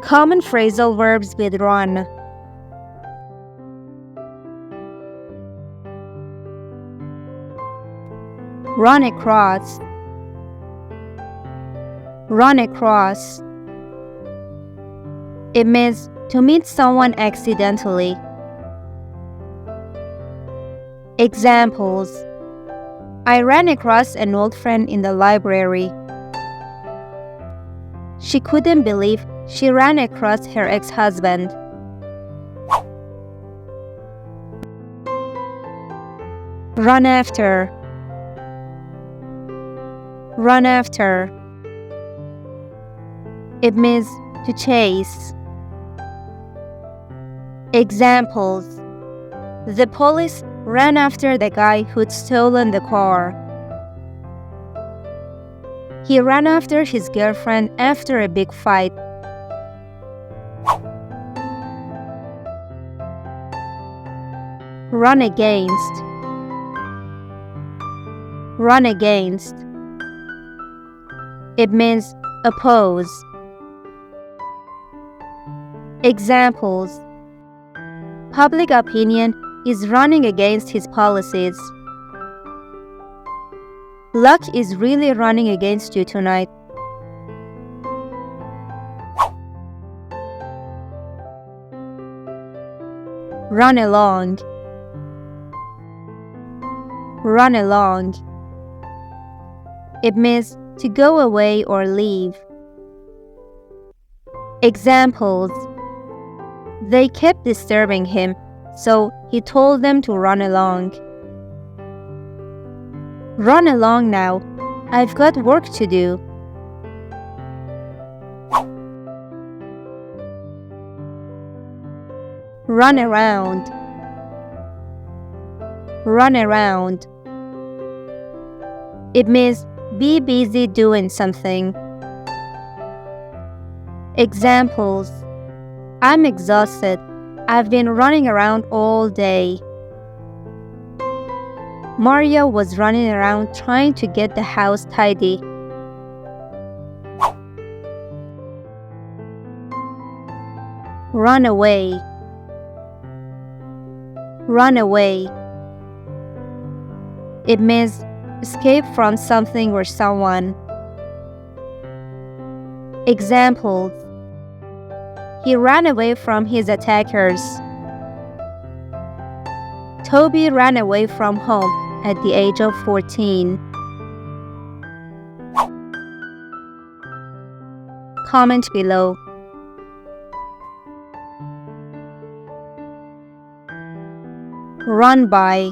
Common phrasal verbs with run. Run across. Run across. It means to meet someone accidentally. Examples: I ran across an old friend in the library. She couldn't believe she ran across her ex-husband. Run after. Run after. It means to chase. Examples: the police ran after the guy who'd stolen the car. He ran after his girlfriend after a big fight. Run against. Run against. It means oppose. Examples: public opinion is running against his policies. Luck is really running against you tonight. Run along. Run along. It means to go away or leave. Examples: they kept disturbing him, so he told them to run along. Run along now. I've got work to do. Run around. Run around. It means be busy doing something. Examples: I'm exhausted. I've been running around all day. Maria was running around trying to get the house tidy. Run away. Run away. It means escape from something or someone. Examples: he ran away from his attackers. Toby ran away from home at the age of 14. Comment below. Run by.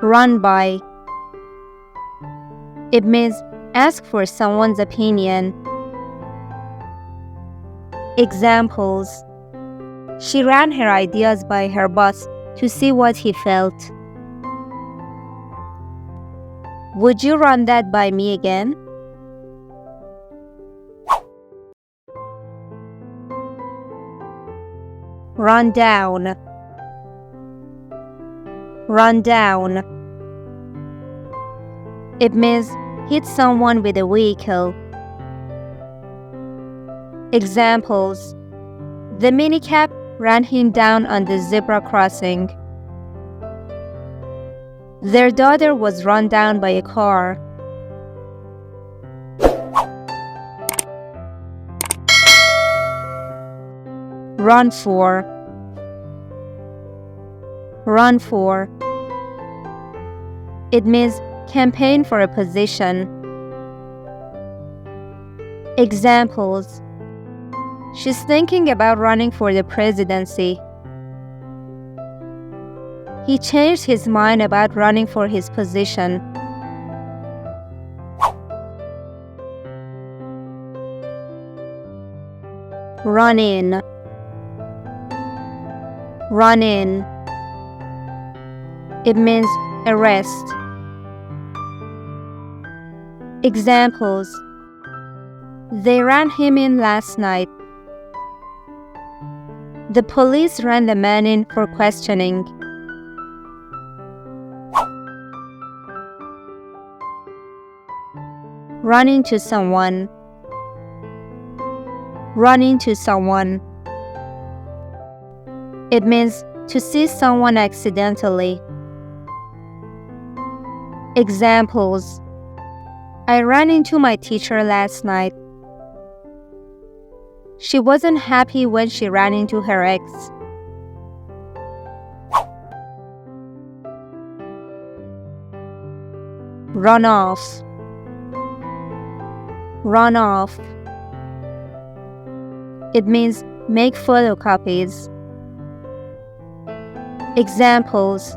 Run by. It means ask for someone's opinion. Examples: she ran her ideas by her boss to see what he felt. Would you run that by me again? Run down. Run down. It means hit someone with a vehicle. Examples: the minicab ran him down on the zebra crossing. Their daughter was run down by a car. Run for. Run for. It means campaign for a position. Examples: she's thinking about running for the presidency. He changed his mind about running for his position. Run in. Run in. It means arrest. Examples: they ran him in last night. The police ran the man in for questioning. Run into someone. Run into someone. It means to see someone accidentally. Examples: I ran into my teacher last night. She wasn't happy when she ran into her ex. Run off. Run off. It means make photocopies. Examples: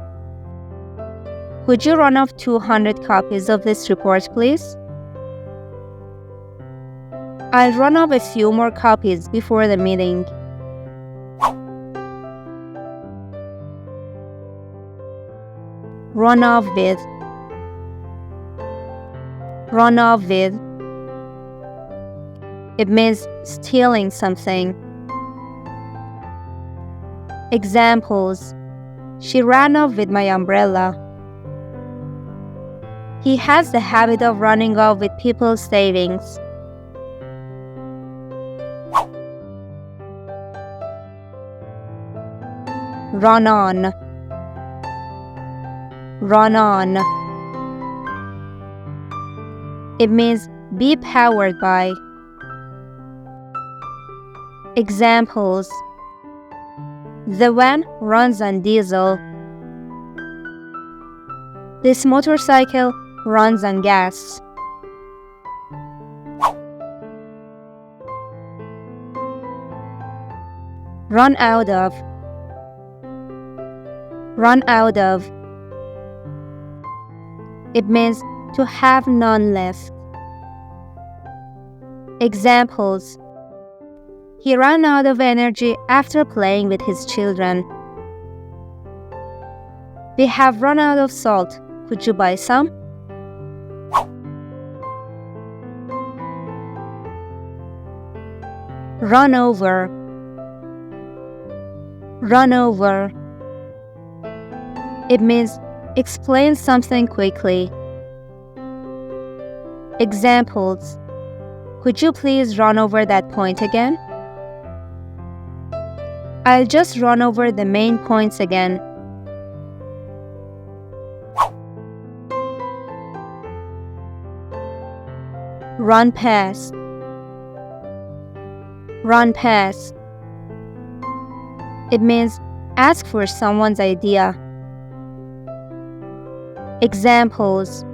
Could you run off 200 copies of this report, please? I'll run off a few more copies before the meeting. Run off with. Run off with. It means stealing something. Examples: She ran off with my umbrella. He has the habit of running off with people's savings. Run on. Run on. It means be powered by. Examples: The van runs on diesel. This motorcycle runs on gas. Run out of. Run out of. It means to have none left. Examples: He ran out of energy after playing with his children. We have run out of salt. Could you buy some? Run over. Run over. It means explain something quickly. Examples: Could you please run over that point again? I'll just run over the main points again. Run past. Run past. It means ask for someone's idea. Examples: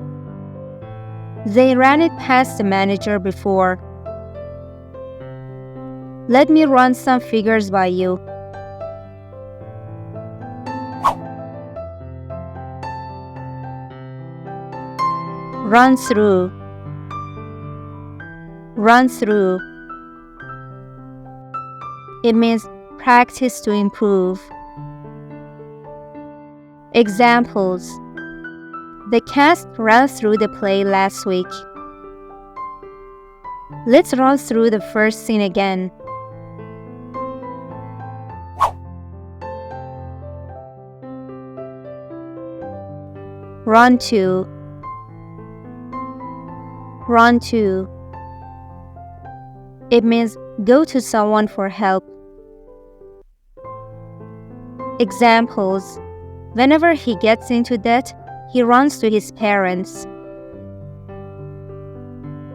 They ran it past the manager before. Let me run some figures by you. Run through. Run through. It means practice to improve. Examples: The cast ran through the play last week. Let's run through the first scene again. Run to. Run to. It means go to someone for help. Examples: Whenever he gets into debt, he runs to his parents.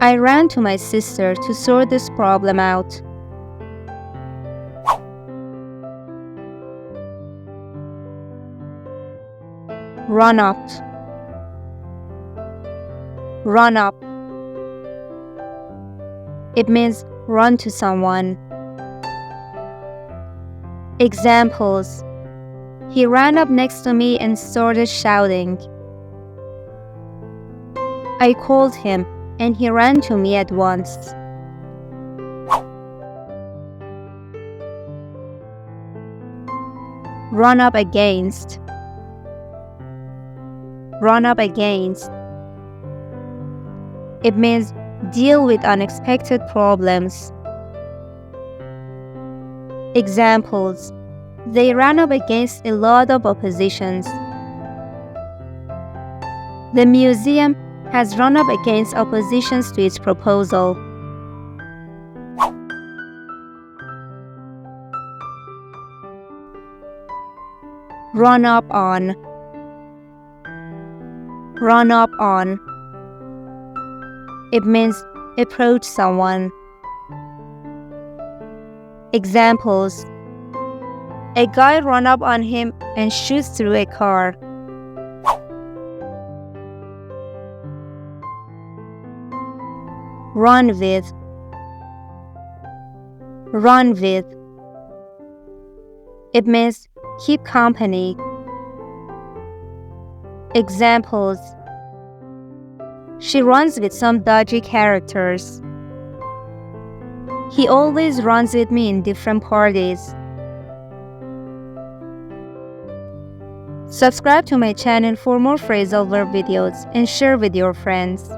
I ran to my sister to sort this problem out. Run up. Run up. It means run to someone. Examples: He ran up next to me and started shouting. I called him and he ran to me at once. Run up against. Run up against. It means deal with unexpected problems. Examples: They ran up against a lot of oppositions. The museum has run up against oppositions to its proposal. Run up on. Run up on. It means approach someone. Examples: a guy ran up on him and shoots through a car. Run with. Run with. It means keep company. Examples: she runs with some dodgy characters. He always runs with me in different parties. Subscribe to my channel for more phrasal verb videos and share with your friends.